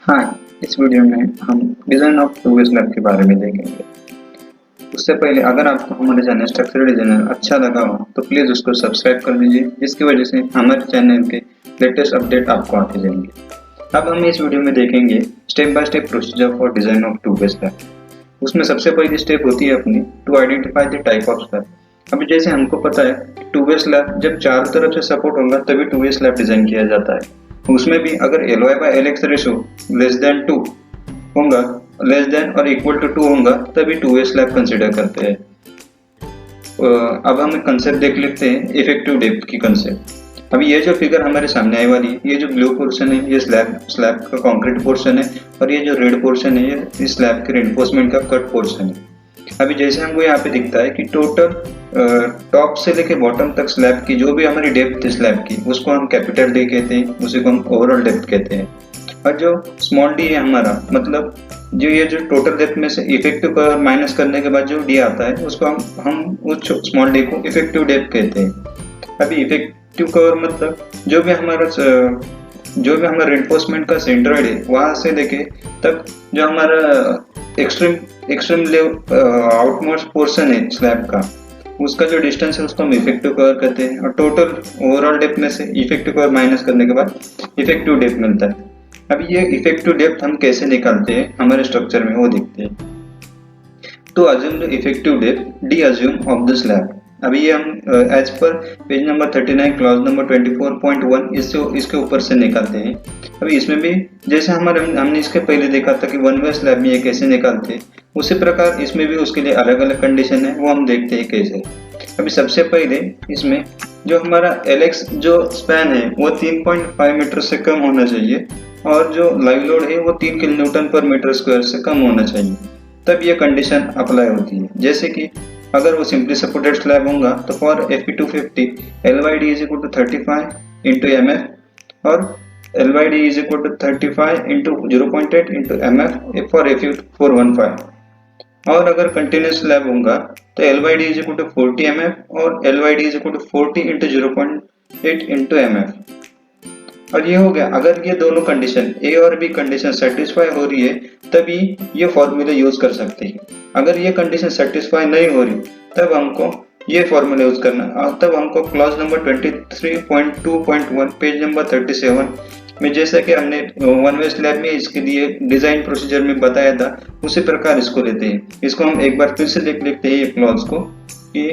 हाँ, इस वीडियो में हम design of two way slab के बारे में देखेंगे। उससे पहले अगर आपको हमारे चैनल स्ट्रक्चरल डिज़ाइनर अच्छा लगा हो तो प्लीज़ उसको सब्सक्राइब कर दीजिए, जिसकी वजह से हमारे चैनल के लेटेस्ट अपडेट आपको आते जाएंगे। अब हम इस वीडियो में देखेंगे step by step procedure for design of two way slab. उसमें सबसे पहली स्टेप होती है अपनी to identify the type of slab. अभी जैसे हमको पता है टू वे स्लैब जब चारों तरफ से सपोर्ट होगा तभी टू वे स्लैब डिज़ाइन किया जाता है। उसमें भी अगर LY/LX रेशो लेस देन 2 होगा, लेस देन और इक्वल टू 2 होगा, तभी टू वे स्लैब कंसिडर करते हैं। अब हम कंसेप्ट देख लेते हैं इफेक्टिव डेप्थ की कंसेप्ट। अभी ये जो फिगर हमारे सामने आई वाली ये जो ब्लू पोर्शन है ये स्लैब का कंक्रीट पोर्शन है, और ये जो रेड पोर्शन है ये स्लैब के रेनफोर्समेंट का कट पोर्शन है। अभी जैसे हमको यहाँ पे दिखता है कि टोटल टॉप से लेके बॉटम तक स्लैब की जो भी हमारी डेप्थ है स्लैब की, उसको हम कैपिटल डी कहते हैं, उसी को हम ओवरऑल डेप्थ कहते हैं। और जो स्मॉल डी है हमारा, मतलब जो ये जो टोटल डेप्थ में से इफेक्टिव कवर माइनस करने के बाद जो डी आता है उसको हम उस स्मॉल डी को इफेक्टिव डेप्थ कहते हैं। अभी इफेक्टिव कवर मतलब जो भी हमारा रेनफोर्समेंट का सेंट्रॉइड है वहां से लेके तक जो हमारा एक्सट्रीम लेवल आउटमोस्ट पोर्शन है स्लैब का, उसका जो डिस्टेंस है उसको हम इफेक्टिव कवर कहते हैं। और टोटल ओवरऑल डेप्थ में से इफेक्टिव कवर माइनस करने के बाद इफेक्टिव डेप्थ मिलता है। अब ये इफेक्टिव डेप्थ हम कैसे निकालते हैं हमारे स्ट्रक्चर में वो देखते हैं। तो assume the effective depth D assume of the slab. अभी ये हम as per page number 39 clause number 24.1 इसके ऊपर से निकालते हैं। अभी इसमें भी जैसे हमने इसके पहले देखा था कि वन वे स्लैब में ये कैसे निकालते हैं, उसी प्रकार इसमें भी उसके लिए अलग अलग कंडीशन है, वो हम देखते हैं कैसे। अभी सबसे पहले इसमें जो हमारा LX जो स्पैन है वो 3.5 मीटर से कम होना चाहिए, और जो लाइव लोड है वो 3 किलोन्यूटन पर मीटर स्क्वायर से कम होना चाहिए, तब ये कंडीशन अप्लाई होती है। जैसे कि अगर वो सिंपली सपोर्टेड स्लैब होगा तो for Fe250 LYD is equal to 35 into MF, और LYD is equal to 35 into 0.8 into MF for Fe415। और अगर कंटिन्यूस स्लैब होगा तो LYD is equal to 40 MF और LYD is equal to 40 into 0.8 into MF। और ये हो गया। अगर ये दोनों कंडीशन ए और बी कंडीशन सेटिस्फाई हो रही है तभी ये फॉर्मूला यूज कर सकते हैं। अगर ये कंडीशन सेटिस्फाई नहीं हो रही तब हमको ये फॉर्मूला यूज करना, और तब हमको क्लॉज नंबर 23.2.1 पेज नंबर 37 में, जैसा कि हमने वन वे स्लैब में इसके लिए डिजाइन प्रोसीजर में बताया था, उसी प्रकार इसको लेते हैं। इसको हम एक बार फिर से देख लेते हैं ये क्लॉज को कि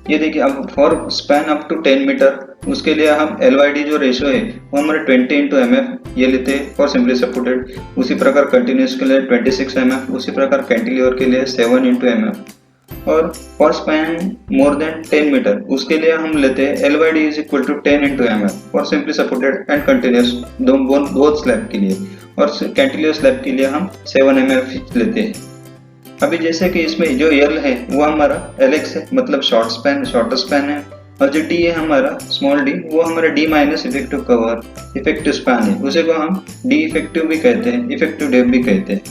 ये देखिए अब for span up to 10 metre उसके लिए हम LYD जो रेशो है वो हमारे 20 इंटू MF ये लेते हैं फॉर सिंपली सपोर्टेड। उसी प्रकार कंटिन्यूस के लिए 26 MF, उसी प्रकार कैंटिलीवर के लिए 7 इंटू MF। और for span more than 10 metre उसके लिए हम लेते हैं LYD is equal to 10 into MF for simply supported and continuous both slab के लिए, और कैंटिलीवर स्लैब के लिए हम 7 MF लेते हैं। अभी जैसे कि इसमें जो L है वो हमारा LX है, मतलब शॉर्टर स्पैन है, और जो D है हमारा स्मॉल d वो हमारा D minus effective cover effective span है, उसे को हम D इफेक्टिव भी कहते हैं, इफेक्टिव डेप्थ भी कहते हैं।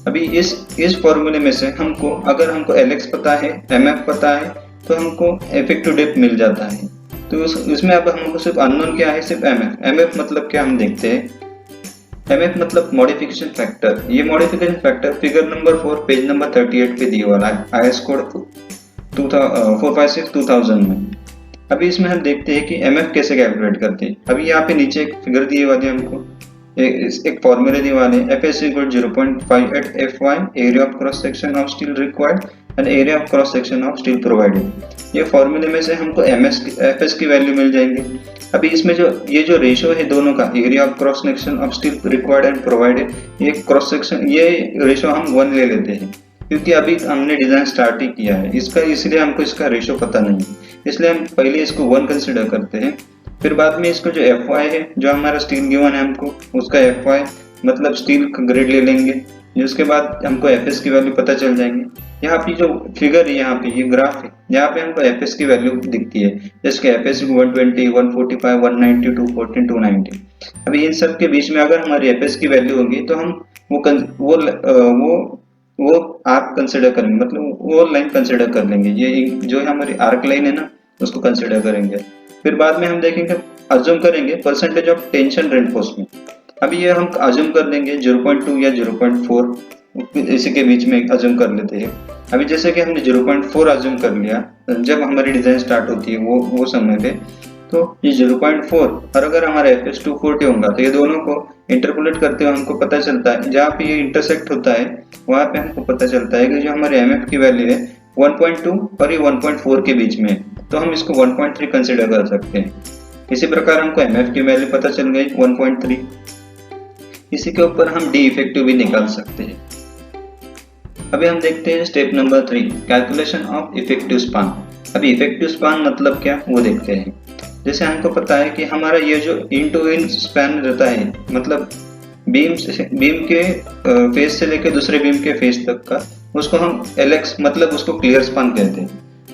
अभी इस फॉर्मूले में से अगर हमको LX पता है, MF पता है, तो हमको इफेक्टिव डेप्थ मिल जाता है। तो उसमें अब हमको सिर्फ अननोन क्या है, सिर्फ MF मतलब क्या हम देखते हैं। MF मतलब मॉडिफिकेशन फैक्टर। ये modification factor figure number 4 page number 38 पे दिया वाला है IS कोड 456/2000 में। अभी इसमें हम देखते हैं कि MF कैसे कैलकुलेट करते हैं। अभी यहाँ पे नीचे एक फिगर दिए वाले हमको एक फॉर्मूले दिए वाले FS equal 0.58 FY area of cross section of steel required and area of cross section of steel provided. ये फॉर्मूले में से हमको FS की वैल्यू मिल जाएंगे। अभी इसमें ये जो रेशो है दोनों का, area of cross section of steel required and provided, ये क्रॉस सेक्शन ये रेशो हम 1 ले लेते हैं, क्योंकि अभी हमने डिजाइन स्टार्ट ही किया है इसका, इसलिए हमको इसका रेशो पता नहीं है, इसलिए हम पहले इसको 1 कंसिडर करते हैं। फिर बाद में इसको जो FY है जो हमारा स्टील गिवन है हमको उसका FY मतलब स्टील का ग्रेड ले लेंगे, जिसके बाद हमको FS की वैल्यू पता चल जाएंगे। यहाँ पे जो फिगर है, यहाँ पे ये ग्राफ है, यहाँ पे हमको FS की वैल्यू दिखती है, जैसे FS 120, 145, 190, 214, 290। अभी इन सब के बीच में अगर हमारी FS की वैल्यू होगी तो हम वो आर्क कंसिडर करेंगे, मतलब वो लाइन कंसिडर कर लेंगे। ये जो हमारी आर्क लाइन है ना उसको कंसिडर करेंगे। फिर बाद में हम देखेंगे, अज्यूम करेंगे परसेंटेज ऑफ टेंशन रेनफोर्समेंट। अभी ये हम अज्यूम कर लेंगे 0.2 या 0.4 इसी के बीच में अज्यूम कर लेते हैं। अभी जैसे कि हमने 0.4 अज्यूम कर लिया जब हमारी डिजाइन स्टार्ट होती है वो समय पे, तो ये 0.4 और अगर हमारा fs 240 होगा तो ये दोनों को इंटरपोलेट करते हुए हमको पता चलता है, जहाँ पे ये इंटरसेक्ट होता है वहां पे हमको पता चलता है कि जो हमारे mf की वैल्यू है 1.2 और ये 1.4 के बीच में है, तो हम इसको 1.3 कंसिडर कर सकते हैं। इसी प्रकार हमको mf की वैल्यू पता चल गई 1.3। इसी के ऊपर हम डी इफेक्टिव भी निकाल सकते हैं। अभी हम देखते हैं step number 3, calculation of effective span. अभी इफेक्टिव स्पान मतलब क्या वो देखते हैं। जैसे हमको पता है कि हमारा ये जो इन टू इन स्पैन रहता है, मतलब बीम के फेस से लेकर दूसरे बीम के फेस तक का, उसको हम एलएक्स मतलब उसको क्लियर स्पान कहते हैं।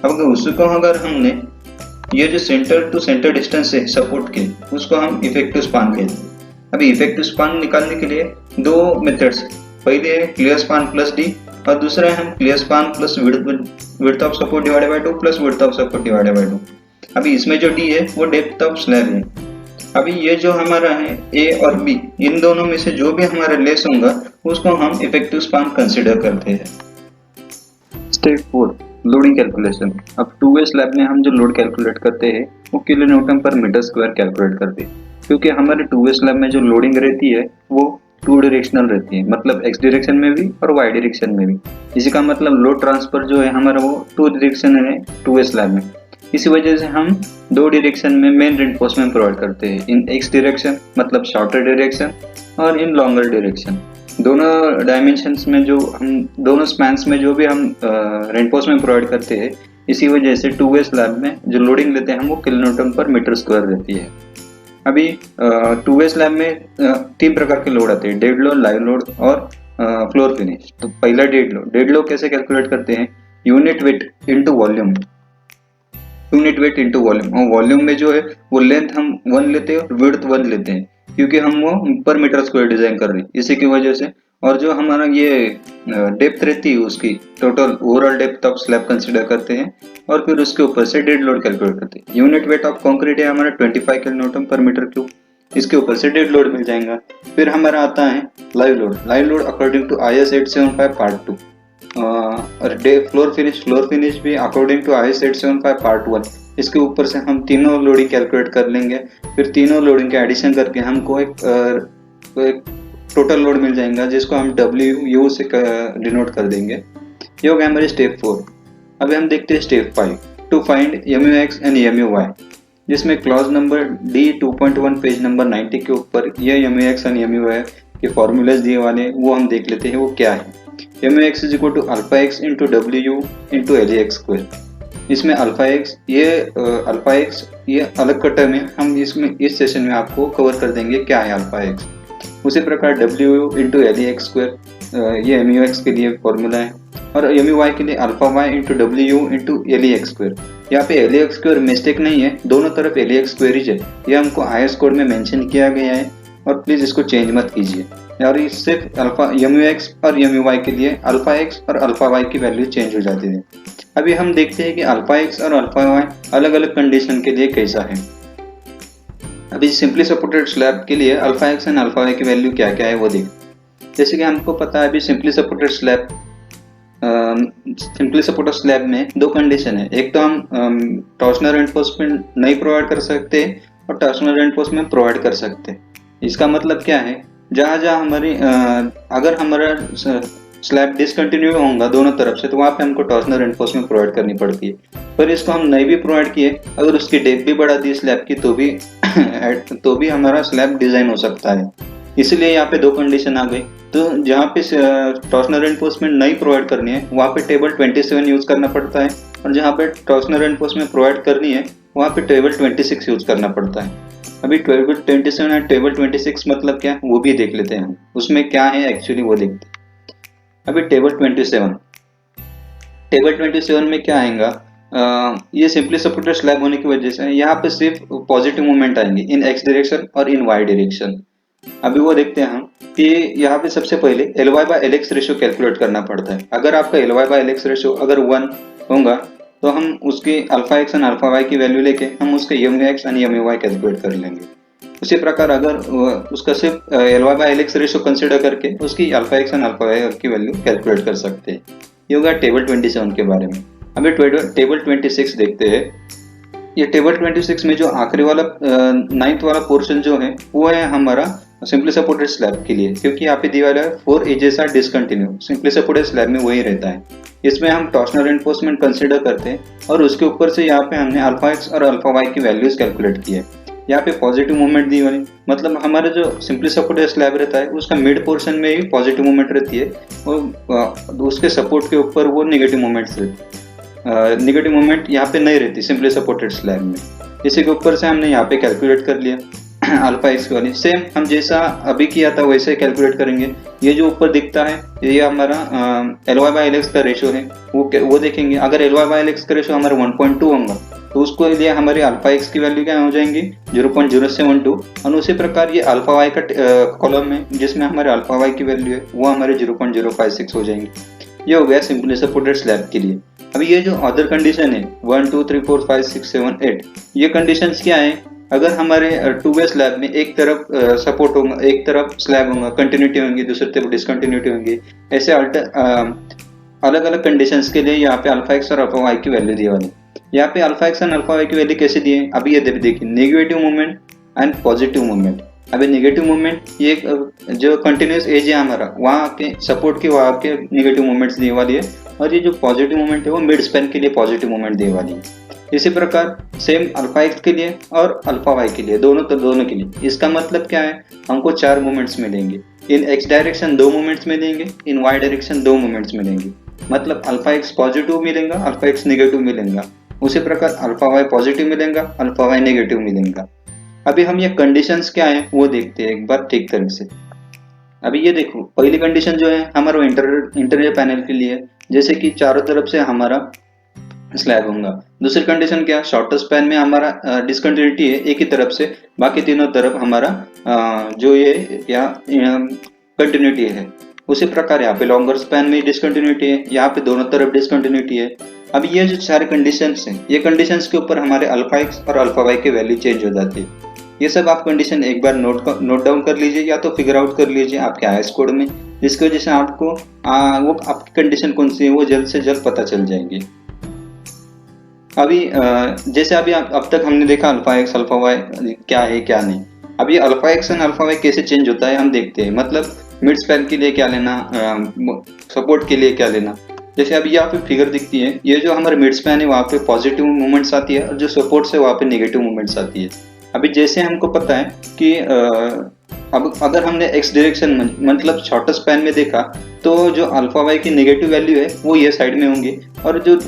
अब उसको अगर हमने ये जो सेंटर टू सेंटर डिस्टेंस है सपोर्ट के, उसको हम इफेक्टिव स्पान कहते हैं। अभी इफेक्टिव स्पान निकालने के लिए दो मेथड्स, पहले है क्लियर स्पान प्लस डी और दूसरा है हम clear span plus width of support divided by 2 plus width of support divided by 2। अभी इसमें जो डी है वो डेप्थ ऑफ स्लैब है। अभी ये जो हमारा है ए और बी, इन दोनों में से जो भी हमारा लेस होगा उसको हम इफेक्टिव स्पान कंसिडर करते हैं। Step 4, loading calculation. अब 2 वे स्लैब में हम जो लोड कैलकुलेट करते हैं वो किलो न्यूटन पर मीटर स्क्वायर कैलकुलेट करते हैं, क्योंकि हमारे 2 वे स्लैब में जो लोडिंग रहती है वो 2 डायरेक्शनल रहती है, मतलब एक्स डायरेक्शन में भी और वाई डायरेक्शन में भी। इसी का मतलब लोड ट्रांसफर जो है हमारा वो 2 डायरेक्शन है 2 वे स्लैब में। इसी वजह से हम 2 डायरेक्शन में मेन रेनफोर्समेंट प्रोवाइड करते हैं, इन एक्स डायरेक्शन मतलब शॉर्टर डायरेक्शन और इन लॉन्गर डायरेक्शन। दोनों डायमेंशंस में जो हम दोनों स्पैन्स में जो भी हम रेनफोर्समेंट प्रोवाइड करते हैं, इसी वजह से 2 वे स्लैब में जो लोडिंग लेते हैं हम वो किलो न्यूटन पर मीटर स्क्वायर रहती है। अभी 2 वे स्लैब में 3 प्रकार के लोड आते हैं, डेड लोड, लाइव लोड और फ्लोर फिनिश। तो पहला डेड लोड कैसे कैलकुलेट करते हैं, unit weight into volume, unit weight into volume. और वॉल्यूम में जो है वो लेंथ हम 1 लेते हैं और विड्थ 1 लेते हैं, क्योंकि हम वो पर मीटर स्क्वायर डिजाइन कर रहे हैं इसी की वजह से। और जो हमारा ये डेप्थ रहती है उसकी total overall depth of slab consider करते हैं और फिर उसके ऊपर से डेड लोड कैलकुलेट करते हैं। यूनिट वेट ऑफ कंक्रीट है हमारा 25 किलो न्यूटन पर मीटर क्यूब, इसके ऊपर से डेड लोड मिल जाएगा। फिर हमारा आता है live load. Live load according to IS 875 part 2 और फ्लोर फिनिश भी अकॉर्डिंग टू IS 875 पार्ट 1। इसके ऊपर से हम तीनों लोडिंग कैलकुलेट कर लेंगे, फिर तीनों लोडिंग के एडिशन करके हमको एक टोटल लोड मिल जाएगा जिसको हम WU से डिनोट कर देंगे। ये हो गया हमारे स्टेप 4। अभी हम देखते हैं step 5, to find MUX and MUY, जिसमें clause number D 2.1 page number 90 के ऊपर ये MUX एंड MUY के फॉर्मूलाज दिए वाले वो हम देख लेते हैं वो क्या है। MUX is equal to alpha x into WU into LAX square. इसमें अल्फा एक्स ये अलग का टर्म है, हम इसमें इस सेशन में आपको कवर कर देंगे क्या है अल्फा एक्स। उसी प्रकार WU इंटू LAX स्क्वायर ये MUX के लिए फॉर्मूला है, और MUY के लिए alpha y into WU into LAX square. यहाँ पे LAX स्क्वायर मिस्टेक नहीं है, दोनों तरफ LAX स्क्वायर ही है, ये हमको IS कोड में मेंशन किया गया है और प्लीज इसको चेंज मत कीजिए। और इस सिर्फ अल्फा MUX और MUY के लिए अल्फा एक्स और अल्फा वाई की वैल्यू चेंज हो जाती है। अभी हम देखते हैं कि अल्फा एक्स और अल्फा वाई अलग अलग कंडीशन के लिए कैसा है। अभी सिंपली सपोर्टेड स्लैब के लिए alpha x and alpha y की वैल्यू क्या क्या है वो देख। जैसे कि हमको पता है अभी सिंपली सपोर्टेड स्लैब में दो कंडीशन है, एक तो हम टॉर्सनल रेनफोर्समेंट नहीं प्रोवाइड कर सकते और टॉर्सनल रेनफोर्समेंट प्रोवाइड कर सकते। इसका मतलब क्या है, जहाँ जहाँ हमारी अगर हमारा स्लैब डिसकंटिन्यू होगा दोनों तरफ से तो वहाँ पे हमको टॉर्सनल रेनफोर्समेंट प्रोवाइड करनी पड़ती है। पर इसको हम नहीं भी प्रोवाइड किए, अगर उसकी डेप्थ भी बढ़ा दी स्लैब की तो भी हमारा स्लैब डिजाइन हो सकता है। इसलिए यहाँ पे दो कंडीशन आ गई। तो जहाँ पे टॉर्सनल रेनफोर्समेंट नहीं प्रोवाइड करनी है वहाँ पे टेबल 27 यूज करना पड़ता है, और जहाँ पे टॉर्सनल रेनफोर्समेंट प्रोवाइड करनी है वहाँ पे टेबल 26 यूज करना पड़ता है। अभी टेबल 27 और टेबल 26 मतलब क्या वो भी देख लेते हैं हम, उसमें क्या है एक्चुअली वो देखते हैं। अभी टेबल 27 में क्या आएगा, ये सिंपली सपोर्टेड स्लैब होने की वजह से यहाँ पे सिर्फ पॉजिटिव मूवमेंट आएंगे इन एक्स डायरेक्शन और इन वाई डायरेक्शन। अभी वो देखते हैं हम कि यहाँ पे सबसे पहले LY/LX रेशियो कैलकुलेट करना पड़ता है। अगर आपका LY/LX रेशियो अगर 1 होगा तो हम उसकी alpha x and alpha y की वैल्यू लेके हम उसके MUX एंड MUY कैलकुलेट कर लेंगे। उसी प्रकार अगर उसका सिर्फ LY/LX रेशो कंसिडर करके उसकी alpha x and alpha y की वैल्यू कैलकुलेट कर सकते हैं। ये होगा टेबल 27 के बारे में। अभी टेबल 26 देखते हैं। ये टेबल 26 में जो आखिरी वाला 9th वाला पोर्शन जो है वो है हमारा सिंपली सपोर्टेड स्लैब के लिए, क्योंकि यहाँ पे दिया हुआ है 4 edges are discontinue. Simply supported slab में वही रहता है। इसमें हम टॉर्सनल रेनफोर्समेंट कंसिडर करते हैं और उसके ऊपर से यहाँ पे हमने अल्फा एक्स और अल्फा वाई की वैल्यूज कैलकुलेट की है। यहाँ पे पॉजिटिव मूवमेंट दी हुई, मतलब हमारा जो सिंपली सपोर्टेड स्लैब रहता है उसका मिड पोर्शन में ही पॉजिटिव मूवमेंट रहती है और उसके सपोर्ट के ऊपर वो नेगेटिव मूवमेंट्स रहती है। नेगेटिव मूवमेंट यहाँ पे नहीं रहती सिंपली सपोर्टेड स्लैब में। इसी के ऊपर से हमने यहाँ पे कैलकुलेट कर लिया अल्फा एक्स वाली। सेम हम जैसा अभी किया था वैसे कैलकुलेट करेंगे। ये जो ऊपर दिखता है ये हमारा LY/LX का रेशो है, वो देखेंगे। अगर LY/LX का रेशो हमारा 1.2 होगा तो उसको लिए हमारे अल्फा एक्स की वैल्यू क्या हो जाएंगी 0.072, और उसी प्रकार ये अल्फा वाई का कॉलम है जिसमें हमारे अल्फा वाई की वैल्यू है वो हमारे 0.056 हो जाएंगी। ये हो गया सिंपली सपोर्टेड स्लैब के लिए। अभी ये जो अदर कंडीशन है 1 2 3 4 5 6 7 8, ये कंडीशंस क्या है? अगर हमारे टू वे स्लैब में एक तरफ सपोर्ट होगा, एक तरफ स्लैब होगा, कंटिन्यूटी होंगी, दूसरी तरफ डिसकंटिन्यूटी होंगी, ऐसे अलग अलग कंडीशंस के लिए यहाँ पे अल्फा एक्स और अल्फा वाई की वैल्यू दी वाली। यहाँ पे alpha x and alpha y की वैल्यू कैसे दी है? अभी ये देखिए negative movement and positive movement. अभी नेगेटिव मूवमेंट ये जो कंटिन्यूस एज है हमारा वहाँ के सपोर्ट की वहाँ के नेगेटिव मूवमेंट्स दी वाली है, और ये जो पॉजिटिव मूवमेंट है वो मिड स्पैन के लिए पॉजिटिव मूवमेंट दी वाली है। इसी प्रकार सेम अल्फा एक्स के लिए और अल्फा वाई के लिए दोनों के लिए। इसका मतलब क्या है? हमको 4 मूवमेंट्स मिलेंगे। इन एक्स डायरेक्शन 2 मूवमेंट्स मिलेंगे, इन वाई डायरेक्शन 2 मूवमेंट्स मिलेंगे। मतलब अल्फा एक्स पॉजिटिव मिलेगा, अल्फा एक्स नेगेटिव मिलेगा। उसी प्रकार अल्फा वाई पॉजिटिव मिलेगा, अल्फा वाई नेगेटिव मिलेगा। अभी हम ये कंडीशंस क्या है वो देखते हैं एक बार ठीक तरह से। अभी ये देखो पहली कंडीशन जो है हमारा इंटीरियर पैनल के लिए, जैसे कि चारों तरफ से हमारा स्लैब होगा। दूसरी कंडीशन क्या? शॉर्टर स्पैन में हमारा डिसकंटिन्यूटी है एक ही तरफ से, बाकी तीनों तरफ हमारा जो ये क्या कंटिन्यूटी है। उसी प्रकार यहाँ पे लॉन्गर स्पैन में डिसकंटिन्यूटी है, यहाँ पे दोनों तरफ डिसकंटिन्यूटी है। अब ये जो सारे कंडीशंस हैं, ये कंडीशंस के ऊपर हमारे अल्फा एक्स और अल्फा वाई की वैल्यू चेंज हो जाती है। ये सब आप कंडीशन एक बार नोट डाउन कर लीजिए या तो फिगर आउट कर लीजिए आपके आईएस कोड में, जिसकी वजह से आपको वो आपकी कंडीशन कौन सी है वो जल्द से जल्द पता चल जाएगी। अभी जैसे अभी अब तक हमने देखा अल्फा एक्स अल्फा वाई क्या है क्या नहीं। अभी alpha x and alpha y कैसे चेंज होता है हम देखते हैं। मतलब मिड स्पैन के लिए क्या लेना, सपोर्ट के लिए क्या लेना। जैसे अभी यहाँ पे फिगर दिखती है, ये जो हमारे मिड स्पैन है वहाँ पे पॉजिटिव मूवमेंट्स आती है और जो सपोर्ट है वहाँ पे नेगेटिव मूवमेंट्स आती है। अभी जैसे हमको पता है कि अब अगर हमने एक्स डायरेक्शन मतलब शॉर्टर स्पैन में देखा तो जो अल्फा वाई की नेगेटिव वैल्यू है वो ये साइड में होंगी और जो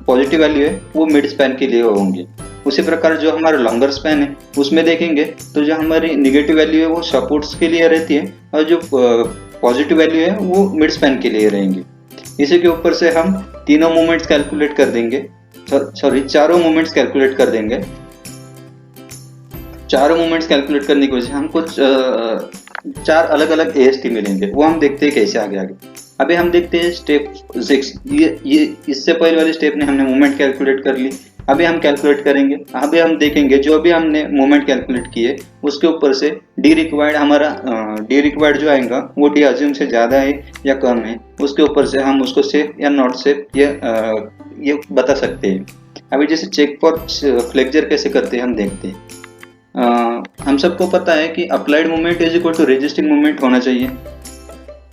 पॉजिटिव वैल्यू है वो मिड स्पैन के लिए होंगी। उसी प्रकार जो हमारा लॉन्गर स्पैन है उसमें देखेंगे तो जो हमारी नेगेटिव वैल्यू है वो सपोर्ट्स के लिए रहती है और जो पॉजिटिव वैल्यू है वो मिड स्पैन के लिए रहेंगे। इसी के ऊपर से हम तीनों मूवमेंट्स कैलकुलेट कर देंगे, सॉरी चारों मूवमेंट्स कैलकुलेट कर देंगे। चारों मूवमेंट्स कैलकुलेट करने की वजह से हमको 4 अलग अलग AST मिलेंगे, वो हम देखते हैं कैसे आगे। अभी हम देखते हैं स्टेप 6। ये इससे पहले वाले स्टेप ने हमने मूवमेंट कैलकुलेट कर ली। अभी हम कैलकुलेट करेंगे। अभी हम देखेंगे जो भी हमने मूवमेंट कैलकुलेट किए उसके ऊपर से डी रिक्वायर्ड हमारा डी रिक्वायर्ड जो आएगा वो डी अज्यूम से ज़्यादा है या कम है, उसके ऊपर से हम उसको सेफ या नॉट सेफ ये बता सकते हैं। अभी जैसे चेक फॉर फ्लेक्चर कैसे करते हैं हम देखते हैं। हम सबको पता है कि applied movement is equal to resisting movement होना चाहिए।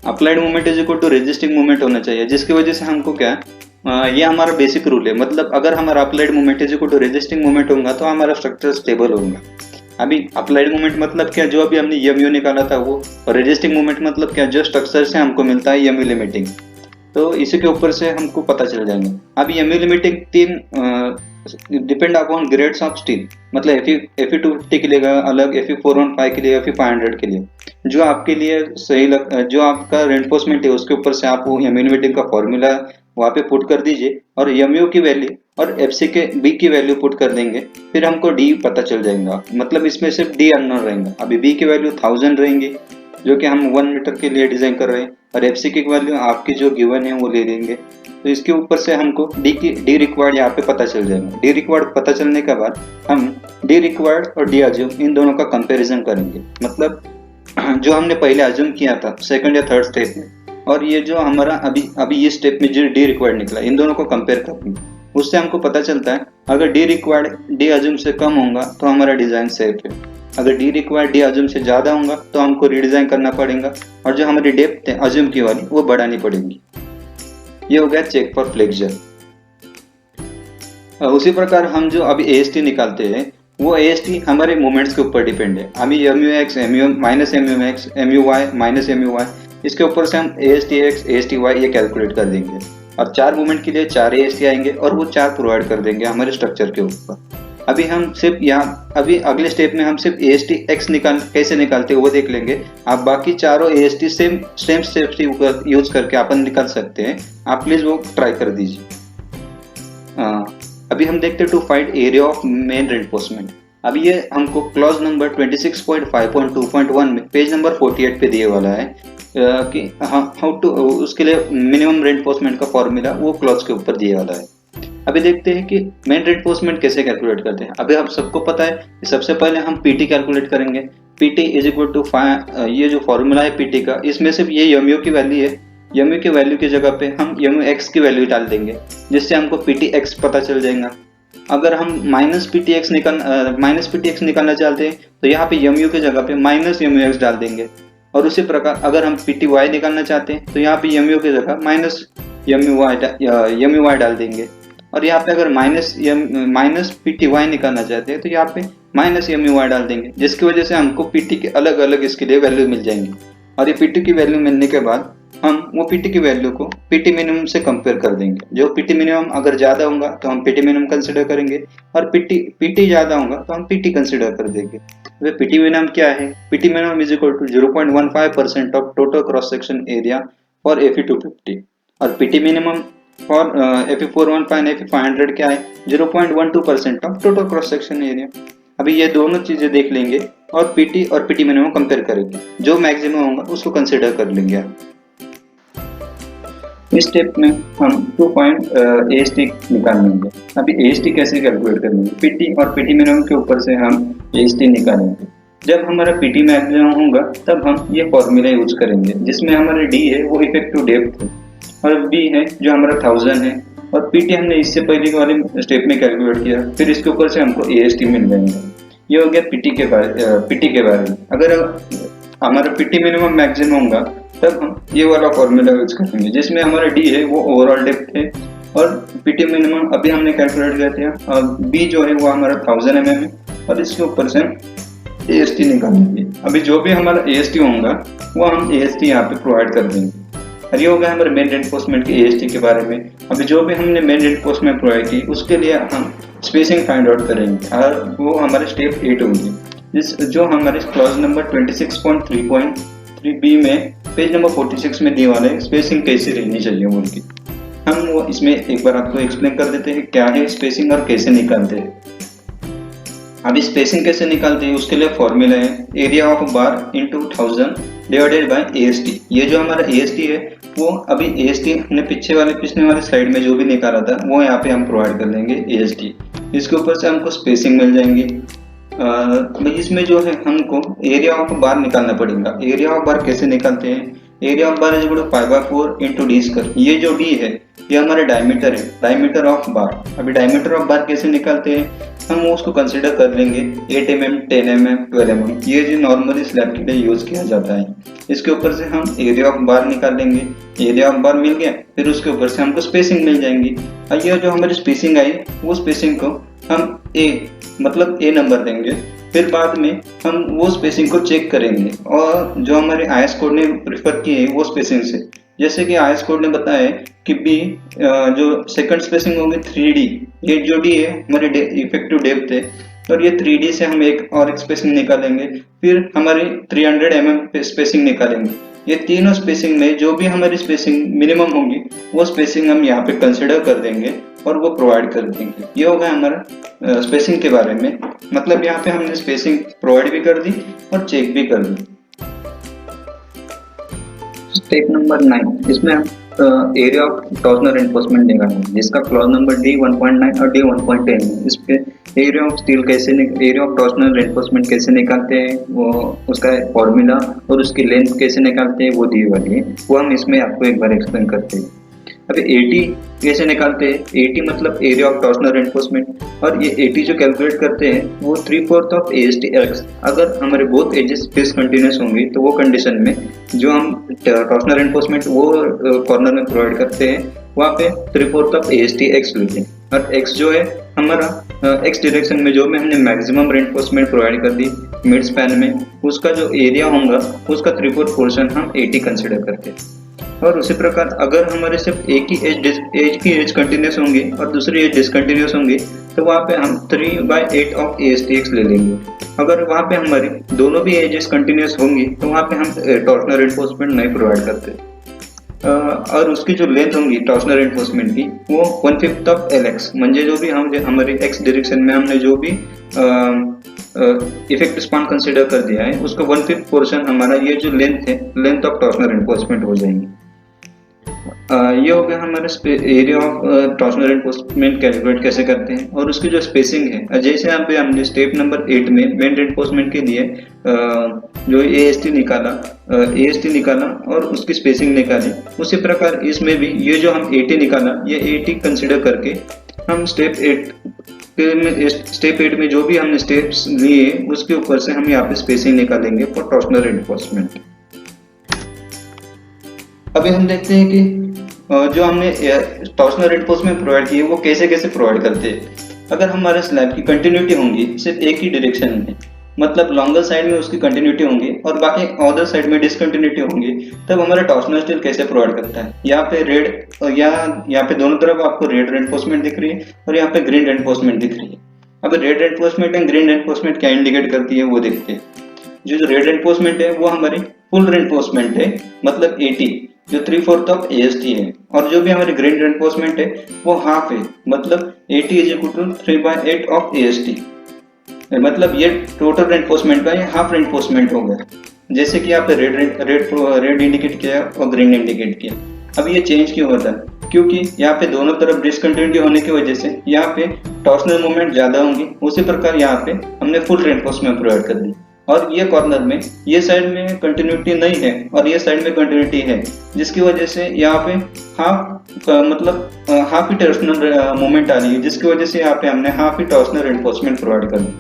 Applied movement is equal to resisting movement होना चाहिए, जिसकी वजह से हमको क्या ये हमारा बेसिक रूल है। मतलब अगर हमारा applied movement is equal to resisting movement होगा तो हमारा स्ट्रक्चर स्टेबल होगा। अभी अप्लाइड मूवमेंट मतलब क्या, जो अभी हमने MU निकाला था वो, और रेजिस्टिंग मूवमेंट मतलब क्या, जो स्ट्रक्चर से हमको मिलता है MU लिमिटिंग। तो इसी के ऊपर से हमको पता चल जाएंगे। अभी MU limiting 3 depend upon grades of steel, मतलब Fe250 के लिए अलग, Fe415 के लिए, Fe500 के लिए। जो आपके लिए सही जो आपका रेनफोर्समेंट है उसके ऊपर से आप वो MU लिमिटिंग का फॉर्मूला वहाँ पे पुट कर दीजिए और MU की वैल्यू और FC के B की वैल्यू पुट कर देंगे, फिर हमको D पता चल जाएगा। मतलब इसमें सिर्फ D अननोन रहेगा। अभी B की वैल्यू 1000 रहेंगी जो कि हम 1 मीटर के लिए डिजाइन कर रहे हैं, और FC की वैल्यू आपकी जो गिवन है वो ले लेंगे। तो इसके ऊपर से हमको डी रिक्वायर्ड यहाँ पे पता चल जाएगा। डी रिक्वायर्ड पता चलने के बाद हम डी रिक्वायर्ड और डी अज्यूम इन दोनों का कंपैरिजन करेंगे। मतलब जो हमने पहले अज्यूम किया था सेकंड या थर्ड स्टेप में, और ये जो हमारा अभी अभी ये स्टेप में जो डी रिक्वायर्ड निकला, इन दोनों को कंपेयर करेंगे। उससे हमको पता चलता है अगर डी रिक्वायर्ड डी अज्यूम से कम होगा तो हमारा डिजाइन सेफ है, अगर डी रिक्वायर्ड डी अज्यूम से ज्यादा होगा तो हमको रीडिजाइन करना पड़ेगा, और जो हमारी डेप्थ है अज्यूम की वाली वो बढ़ानी पड़ेगी। ये हो गया चेक फॉर फ्लेक्चर। उसी प्रकार हम जो अभी AST निकालते हैं वो AST हमारे मोमेंट्स के ऊपर डिपेंड है। अभी MUX, minus MUX, MUY minus MUY, इसके ऊपर से हम ASTX, ASTY ये कैलकुलेट कर देंगे, और 4 मूवमेंट के लिए 4 AST आएंगे और वो 4 प्रोवाइड कर देंगे हमारे स्ट्रक्चर के ऊपर। अभी हम सिर्फ यहाँ अभी अगले स्टेप में हम सिर्फ ASTX कैसे निकालते हैं वो देख लेंगे। आप बाकी चारों AST सेम स्टेप यूज करके अपन निकाल सकते हैं, आप प्लीज वो ट्राई कर दीजिए। अभी हम देखते हैं to find area of main reinforcement. अभी ये हमको क्लॉज नंबर 26.5.2.1 में पेज नंबर 48 पे दिए वाला है कि हाउ टू, उसके लिए मिनिमम रेनफोर्समेंट का फॉर्मूला वो क्लॉज के ऊपर दिए वाला है। अभी देखते हैं कि मेन रेनफोर्समेंट कैसे कैलकुलेट करते हैं। अभी आप सबको पता है कि सबसे पहले हम PT कैलकुलेट करेंगे। PT इज इक्वल टू ये जो फॉर्मूला है PT का, इसमें सिर्फ ये MU की वैल्यू है, MU की वैल्यू की जगह पे हम MUX की वैल्यू डाल देंगे, जिससे हमको PTX पता चल जाएगा। अगर हम माइनस PTX निकालना चाहते हैं तो यहाँ पे MU की जगह पे माइनस MUX डाल देंगे, और उसी प्रकार अगर हम PTY निकालना चाहते हैं तो यहाँ पे MU की जगह माइनस MUY डाल देंगे, और यहाँ पे अगर माइनस PTY निकालना चाहते हैं तो यहाँ पे माइनस MUY डाल देंगे, जिसकी वजह से हमको PT के अलग अलग इसके लिए वैल्यू मिल जाएंगी। और ये PT की वैल्यू मिलने के बाद हम वो PT की वैल्यू को PT मिनिमम से कंपेयर कर देंगे। जो PT मिनिमम अगर ज्यादा होगा तो हम PT मिनिमम कंसिडर करेंगे, और PT ज्यादा होगा तो हम PT कंसिडर कर देंगे। तो PT मिनिमम क्या है? PT minimum is equal to 0.15% of total cross section area for FE250, और PT minimum for FE415 FE500 क्या है? 0.12% of total cross section area. अभी ये दोनों चीजें देख लेंगे और PT और PT मिनिमम कंपेयर करेंगे, जो मैक्सिमम होगा उसको कंसिडर कर लेंगे। इस स्टेप में हम 2 पॉइंट AST निकालेंगे। अभी AST कैसे कैलकुलेट करेंगे? PT और PT मिनिमम के ऊपर से हम AST निकालेंगे। जब हमारा PT मैक्सिमम होगा तब हम ये फॉर्मूला यूज करेंगे, जिसमें हमारा D है वो इफेक्टिव डेप्थ है, और B है जो हमारा 1000 है, और PT हमने इससे पहले वाले स्टेप में कैलकुलेट किया, फिर इसके ऊपर से हमको AST मिल जाएंगे। ये हो गया PT के बारे में। अगर हमारा PT मिनिमम मैक्सिमम होगा तब हम ये वाला फॉर्मूला यूज करेंगे, जिसमें हमारा D है वो ओवरऑल डेप्थ है, और PT मिनिमम अभी हमने कैलकुलेट किया था, और B जो है वो हमारा 1000 mm है, और इसके ऊपर से हम AST निकालेंगे। अभी जो भी हमारा AST होगा वो हम AST यहाँ पे प्रोवाइड कर देंगे। और ये हो गया हमारे मेन रेनफोर्समेंट के AST के बारे में। अभी जो भी हमने मेन रेनफोर्समेंट प्रोवाइड की उसके लिए हम स्पेसिंग फाइंड आउट करेंगे, और वो हमारे स्टेप 8 होंगी, जो हमारे क्लॉज नंबर 26.3.3B में पेज नंबर 46 में दिए वाले स्पेसिंग कैसे रहनी चाहिए उनकी। हम वो इसमें एक बार आपको एक्सप्लेन कर देते हैं क्या है स्पेसिंग और कैसे निकालते हैं। अभी स्पेसिंग कैसे निकालते हैं उसके लिए फॉर्मूला है area of bar into 1000 divided by AST। ये जो हमारा AST है वो अभी AST हमने पिछले वाले स्लाइड में जो भी निकाला था वो यहाँ पे हम प्रोवाइड कर देंगे AST। इसके ऊपर से हमको स्पेसिंग मिल जाएंगी। इसमें जो है हमको एरिया ऑफ बार निकालना पड़ेगा। एरिया ऑफ बार कैसे निकालते हैं? Area of bar is equal to 5/4 into D square. ये जो D है ये हमारा डायमीटर है, डायमीटर ऑफ बार। अभी डायमीटर ऑफ बार कैसे निकालते हैं? हम उसको कंसिडर कर लेंगे 8 mm, 10 mm, 12 mm, ये जो नॉर्मली स्लैब के लिए यूज किया जाता है। इसके ऊपर से हम एरिया ऑफ बार निकाल लेंगे। एरिया ऑफ बार मिल गया, फिर उसके ऊपर से हमको स्पेसिंग मिल जाएंगी। और ये जो हमारी स्पेसिंग आई वो स्पेसिंग को हम A नंबर देंगे। फिर बाद में हम वो स्पेसिंग को चेक करेंगे, और जो हमारे IS कोड ने प्रेफर की है वो स्पेसिंग से, जैसे कि IS कोड ने बताया कि B जो सेकंड स्पेसिंग होगी 3D, ये जो D है हमारे इफेक्टिव डेप्थ है, और ये 3D से हम एक स्पेसिंग निकालेंगे, फिर हमारी 300 mm स्पेसिंग निकालेंगे। ये तीनों स्पेसिंग में जो भी हमारी स्पेसिंग मिनिमम होगी वो स्पेसिंग हम यहाँ पे कंसिडर कर देंगे और वो प्रोवाइड कर देंगे। ये होगा हमारा स्पेसिंग के बारे में। मतलब यहाँ पे हमने स्पेसिंग प्रोवाइड भी कर दी और चेक भी कर दी। स्टेप नंबर 9, इसमें हम एरिया ऑफ टॉर्सनल रेनफोर्समेंट निकालेंगे, जिसका क्लॉज नंबर D 1.9 और D 1.10 है। इस पे एरिया ऑफ स्टील कैसे एरिया ऑफ टॉर्सनल रेनफोर्समेंट कैसे निकालते हैं, वो उसका फॉर्मूला और उसकी लेंथ कैसे निकालते हैं वो दी वाली है, वो हम इसमें आपको एक बार एक्सप्लेन करते हैं। अभी एटी कैसे निकालते हैं, एटी मतलब एरिया ऑफ टॉर्सनल रेनफोर्समेंट, और ये एटी जो कैलकुलेट करते हैं वो 3/4 ऑफ AST एक्स। अगर हमारे बोथ एजेस डिसकंटिन्यूस होंगी तो वो कंडीशन में जो हम टॉर्सनल रेनफोर्समेंट वो कॉर्नर में प्रोवाइड करते हैं वहाँ पे 3/4 ऑफ AST एक्स लेते हैं। और एक्स जो है हमारा एक्स डायरेक्शन में जो में हमने मैक्सिमम रेनफोर्समेंट प्रोवाइड कर दी मिड स्पैन में, उसका जो एरिया होगा उसका 3/4 पोर्शन हम 80 कंसिडर करते हैं। और उसी प्रकार अगर हमारे सिर्फ एक ही एज कंटिन्यूस होंगी और दूसरी एज डिसकंटिन्यूस होंगी तो वहाँ पे हम 3/8 ऑफ ASTX ले लेंगे। अगर वहाँ पे हमारी दोनों भी एजेस कंटिन्यूस होंगी तो वहाँ पे हम टॉर्सनल रेनफोर्समेंट नहीं प्रोवाइड करते। और उसकी जो लेंथ होंगी टॉर्सनल रेनफोर्समेंट की वो 1/5 ऑफ LX, म्हणजे जो भी हम हमारे एक्स डायरेक्शन में हमने जो भी इफेक्ट स्पान कंसिडर कर दिया है उसका 1/5 पोर्शन हमारा ये जो लेंथ है लेंथ ऑफ टॉर्सनल रेनफोर्समेंट हो जाएंगी। ये हो गया हमारे area of torsional reinforcement calculate कैसे करते हैं। और उसकी जो स्पेसिंग है, जैसे यहाँ पे हमने स्टेप नंबर 8 में मेन रेनफोर्समेंट के लिए जो AST निकाला और उसकी स्पेसिंग निकाली, उसी प्रकार इसमें भी ये जो हम 80 निकाला ये 80 कंसिडर करके हम स्टेप 8 में जो भी हमने स्टेप्स लिए उसके ऊपर से हम यहाँ पे स्पेसिंग निकालेंगे फॉर टॉर्सनल रेनफोर्समेंट। अभी हम देखते हैं कि जो हमने टॉर्सनल रेनफोर्समेंट प्रोवाइड किए वो कैसे कैसे प्रोवाइड करते हैं। अगर हमारे स्लैब की कंटिन्यूटी होंगी सिर्फ एक ही डायरेक्शन में, मतलब लॉन्गर साइड में उसकी कंटिन्यूटी होंगी और बाकी अदर साइड में डिसकंटिन्यूटी होंगी, तब हमारा टॉर्सनल स्टील कैसे प्रोवाइड करता है। यहाँ पे रेड यहाँ पे दोनों तरफ आपको रेड रेनफोर्समेंट दिख रही है और यहाँ पे ग्रीन रेनफोर्समेंट दिख रही है। अब red reinforcement and green reinforcement क्या इंडिकेट करती है वो देखते हैं। जो रेड रेनफोर्समेंट है वो हमारी फुल रेनफोर्समेंट है, मतलब 80 जो 3/4 ऑफ AST है, और जो भी हमारी ग्रीन रेनफोर्समेंट है वो हाफ है, मतलब 80 is equal to 3/8 of AST। मतलब ये टोटल रेनफोर्समेंट का ये हाफ रेनफोर्समेंट हो गया। जैसे कि यहाँ पे रेड इंडिकेट किया और ग्रीन इंडिकेट किया। अब ये चेंज क्यों होता है, क्योंकि यहाँ पे दोनों तरफ डिसकंटिन्यूटी होने की वजह से यहाँ पे टॉर्सनल मूवमेंट ज्यादा होंगी, उसी प्रकार यहाँ पे हमने फुल रेनफोर्समेंट प्रोवाइड कर दी। और ये कॉर्नर में ये साइड में कंटिन्यूटी नहीं है और ये साइड में कंटिन्यूटी है, जिसकी वजह से यहाँ पे हाफ ही टॉर्सनल मूवमेंट आ रही है, जिसकी वजह से यहाँ पे हमने हाफ ही टॉर्सनल रेनफोर्समेंट प्रोवाइड कर दी।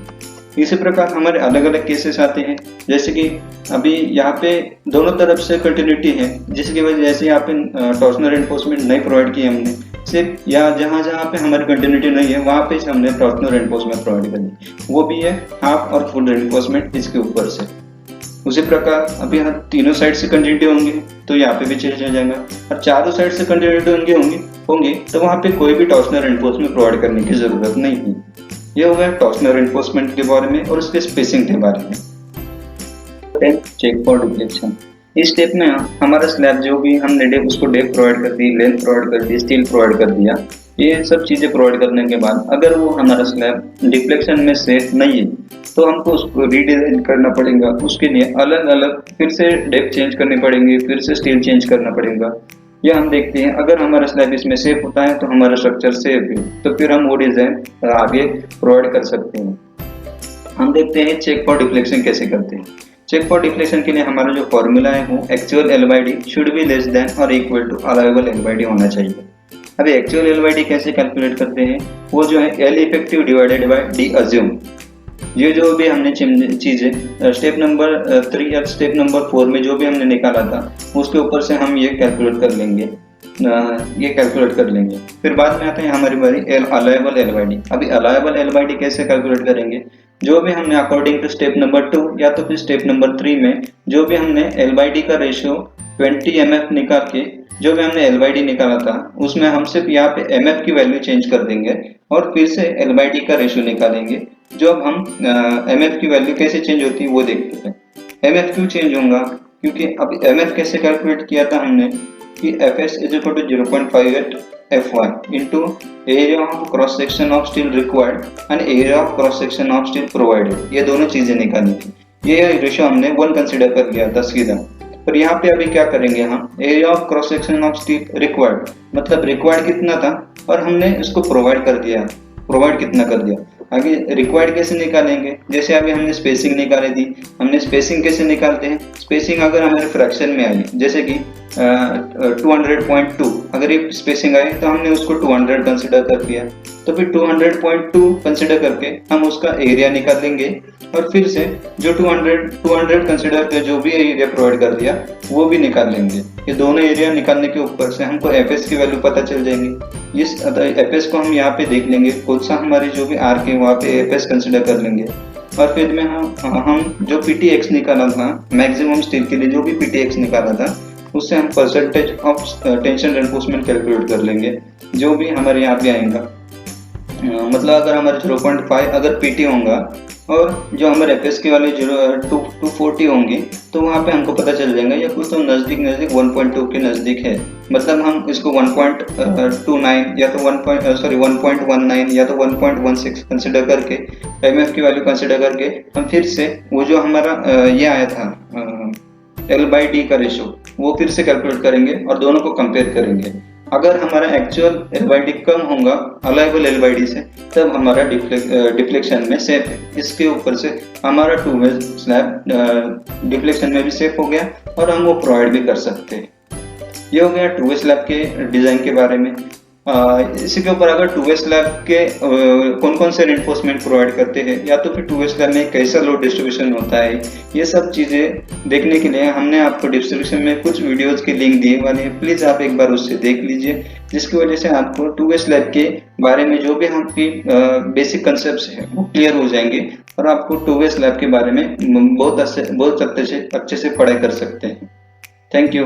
इसी प्रकार हमारे अलग अलग केसेस आते हैं, जैसे कि अभी यहाँ पे दोनों तरफ से कंटिन्यूटी है, जिसकी वजह से यहाँ पे टॉर्सनल रेनफोर्समेंट नहीं प्रोवाइड की हमने, सिर्फ यहाँ जहाँ पे हमारी कंटिन्यूटी नहीं है वहाँ पे हमने टॉर्सनल रेनफोर्समेंट प्रोवाइड कर दी, वो भी है हाफ और फुल रेनफोर्समेंट इसके ऊपर से। उसी प्रकार अभी यहाँ तीनों साइड से कंटिन्यूटी होंगी तो यहाँ पे भी चेंज हो जाएगा, और चारों साइड से कंटिन्यूटी होंगी तो वहाँ पे कोई भी टॉर्सनल रेनफोर्समेंट प्रोवाइड करने की जरूरत नहीं है। ये हो गया टॉर्सनल रेनफोर्समेंट के बारे में और उसके स्पेसिंग के बारे में। चेक फॉर डिफ्लेक्शन, इस स्टेप में हमारा स्लैब जो भी हमने उसको डेप्थ प्रोवाइड कर दी, लेंथ प्रोवाइड कर दी, स्टील प्रोवाइड कर दिया, ये सब चीजें प्रोवाइड करने के बाद अगर वो हमारा स्लैब डिफ्लेक्शन में सेफ नहीं है तो हमको उसको रीडिजाइन करना पड़ेगा। उसके लिए अलग अलग फिर से डेप्थ चेंज करनी पड़ेंगी, फिर से स्टील चेंज करना पड़ेगा। या हम देखते हैं अगर हमारा स्लैब इसमें सेफ होता है तो हमारा स्ट्रक्चर सेफ है, तो फिर हम वो डिजाइन आगे प्रोवाइड कर सकते हैं। हम देखते हैं चेक फॉर डिफ्लेक्शन कैसे करते हैं। चेक फॉर डिफ्लेक्शन के लिए हमारा जो फॉर्मूला है वो actual L/D should be less than और इक्वल टू अलाउएबल L/D होना चाहिए। अभी एक्चुअल L/D कैसे कैलकुलेट करते हैं, वो जो है L effective divided by D assume. ये जो भी हमने चीजें स्टेप नंबर 3 या स्टेप नंबर 4 में जो भी हमने निकाला था उसके ऊपर से हम ये कैलकुलेट कर लेंगे। फिर बाद में आते हैं हमारी बारी अलाउएबल L/D। अभी अलाउएबल L/D कैसे कैलकुलेट करेंगे, जो भी हमने अकॉर्डिंग टू स्टेप नंबर 2 या तो फिर स्टेप नंबर 3 में जो भी हमने L/D का रेशियो 20 mf निकाल के जो भी हमने L/D निकाला था उसमें हम सिर्फ यहाँ पे mf की वैल्यू चेंज कर देंगे और फिर से L/D का रेशियो निकालेंगे। जो अब हम mf की वैल्यू कैसे चेंज होती है वो देखते हैं। mf क्यों चेंज होगा, क्योंकि अब mf कैसे कैलकुलेट किया था हमने कि fs is equal to 0.58 fy into area of cross section of steel required and area of cross section of steel provided, ये दोनों चीजें निकाली थी। ये रेशियो हमने 1 कंसिडर कर लिया था सीधा। पर यहाँ पे अभी क्या करेंगे, हम area of cross section of steel required, मतलब रिक्वायर्ड कितना था और हमने इसको प्रोवाइड कितना कर दिया। आगे रिक्वायर्ड कैसे निकालेंगे, जैसे अभी हमने स्पेसिंग निकाली थी, हमने स्पेसिंग कैसे निकालते हैं, स्पेसिंग अगर हमारे फ्रैक्शन में आई जैसे कि 200.2 अगर ये स्पेसिंग आई तो हमने उसको 200 कंसिडर कर दिया, तो फिर 200.2 कंसिडर करके हम उसका एरिया निकालेंगे और फिर से जो 200 कंसिडर कर जो भी एरिया प्रोवाइड कर दिया वो भी निकाल लेंगे। ये दोनों एरिया निकालने के ऊपर से हमको एफएस की वैल्यू पता चल जाएंगी। इस एफएस को हम यहाँ पे देख लेंगे, कौन सा हमारी जो भी आर्क है वहाँ पे एफएस कंसिडर कर लेंगे और फिर में हम जो पीटीएक्स निकाला था मैक्सिमम स्टील के लिए, जो भी पीटीएक्स निकाला था उससे हम percentage of tension reinforcement calculate कर लेंगे, जो भी हमारे यहाँ पे आएगा। मतलब अगर हमारे 0.5 अगर पीटी होगा और जो हमारे एफएस के वाले 240 होंगे तो वहाँ पे हमको पता चल जाएगा या कुछ तो नज़दीक 1.2 के नज़दीक है। मतलब हम इसको 1.29 या तो 1.19 या तो 1.16 कंसिडर करके एमएफ की वैल्यू कंसिडर करके हम फिर से वो जो हमारा ये आया था L/D का रेशो वो फिर से कैलकुलेट करेंगे और दोनों को कंपेयर करेंगे। अगर हमारा एक्चुअल L/D कम होगा अलाइबल L/D से तब हमारा डिफ्लेक्शन में सेफ है। इसके ऊपर से हमारा 2 वे स्लैब डिफ्लेक्शन में भी सेफ हो गया और हम वो प्रोवाइड भी कर सकते हैं। ये हो गया 2 वे स्लैब के डिज़ाइन के बारे में। इसी के ऊपर अगर 2 वे स्लैब के कौन कौन से रेनफोर्समेंट प्रोवाइड करते हैं या तो फिर 2 वे स्लैब में कैसा लोड डिस्ट्रीब्यूशन होता है, ये सब चीज़ें देखने के लिए हमने आपको डिस्क्रिप्शन में कुछ वीडियोज़ की लिंक दिए वाले हैं, प्लीज़ आप एक बार उससे देख लीजिए, जिसकी वजह से आपको 2 वे स्लैब के बारे में जो भी आपकी बेसिक कंसेप्ट है वो क्लियर हो जाएंगे और आपको 2 वे स्लैब के बारे में बहुत अच्छे से पढ़ाई कर सकते हैं। Thank you.